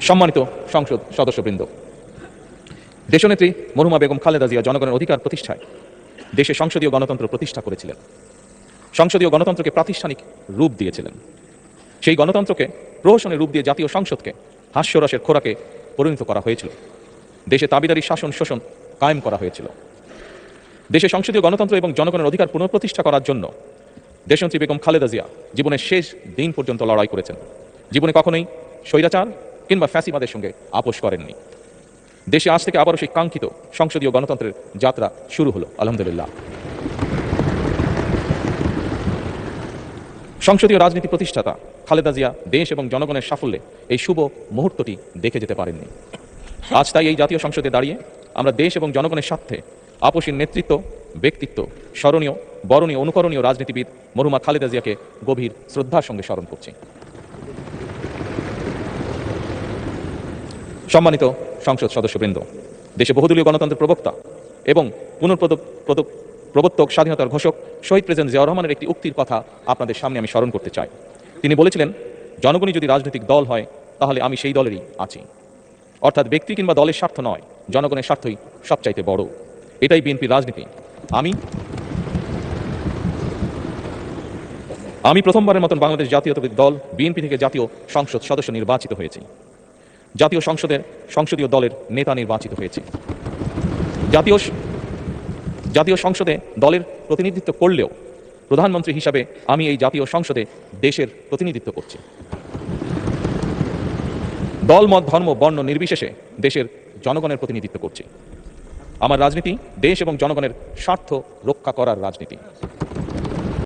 সম্মানিত সংসদ সদস্যবৃন্দ, দেশনেত্রী মরহুমা বেগম খালেদা জিয়া জনগণের অধিকার প্রতিষ্ঠায় দেশে সংসদীয় গণতন্ত্র প্রতিষ্ঠা করেছিলেন। সংসদীয় গণতন্ত্রকে প্রাতিষ্ঠানিক রূপ দিয়েছিলেন। সেই গণতন্ত্রকে প্রহসনের রূপ দিয়ে জাতীয় সংসদকে হাস্যরসের খোরাকে পরিণত করা হয়েছিল। দেশে দাবিদারি শাসন শোষণ কায়েম করা হয়েছিল। দেশে সংসদীয় গণতন্ত্র এবং জনগণের অধিকার পুনঃপ্রতিষ্ঠা করার জন্য দেশনেত্রী বেগম খালেদা জিয়া জীবনের শেষ দিন পর্যন্ত লড়াই করেছেন। জীবনে কখনোই স্বৈরাচার কিংবা ফ্যাসিবাদের সঙ্গে আপোষ করেননি। দেশে আজ থেকে আবারও সেই কাঙ্ক্ষিত সংসদীয় গণতন্ত্রের যাত্রা শুরু হলো, আলহামদুলিল্লাহ। সংসদীয় রাজনীতি প্রতিষ্ঠাতা খালেদা জিয়া দেশ এবং জনগণের সাফল্যে এই শুভ মুহূর্তটি দেখে যেতে পারেননি। আজ তাই এই জাতীয় সংসদে দাঁড়িয়ে আমরা দেশ এবং জনগণের স্বার্থে আপসীর নেতৃত্ব, ব্যক্তিত্ব, স্মরণীয়, বরণীয়, অনুকরণীয় রাজনীতিবিদ মরহুমা খালেদা জিয়াকে গভীর শ্রদ্ধার সঙ্গে স্মরণ করছি। সম্মানিত সংসদ সদস্যবৃন্দ, দেশে বহুদলীয় গণতন্ত্রের প্রবক্তা এবং প্রবর্তক, স্বাধীনতার ঘোষক শহীদ প্রেসিডেন্ট জিয়াউর রহমানের একটি উক্তির কথা আপনাদের সামনে আমি স্মরণ করতে চাই। তিনি বলেছিলেন, জনগণই যদি রাজনৈতিক দল হয় তাহলে আমি সেই দলেরই আছি। অর্থাৎ ব্যক্তি কিংবা দলের স্বার্থ নয়, জনগণের স্বার্থই সবচাইতে বড়। এটাই বিএনপির রাজনীতি। আমি প্রথমবারের মতন বাংলাদেশ জাতীয়তাবাদী দল বিএনপি থেকে জাতীয় সংসদ সদস্য নির্বাচিত হয়েছি। জাতীয় সংসদীয় দলের নেতা নির্বাচিত হয়েছে। জাতীয় সংসদে দলের প্রতিনিধিত্ব করলেও প্রধানমন্ত্রী হিসাবে আমি এই জাতীয় সংসদে দেশের প্রতিনিধিত্ব করছি। দল, মত, ধর্ম, বর্ণ নির্বিশেষে দেশের জনগণের প্রতিনিধিত্ব করছি। আমার রাজনীতি দেশ এবং জনগণের স্বার্থ রক্ষা করার রাজনীতি।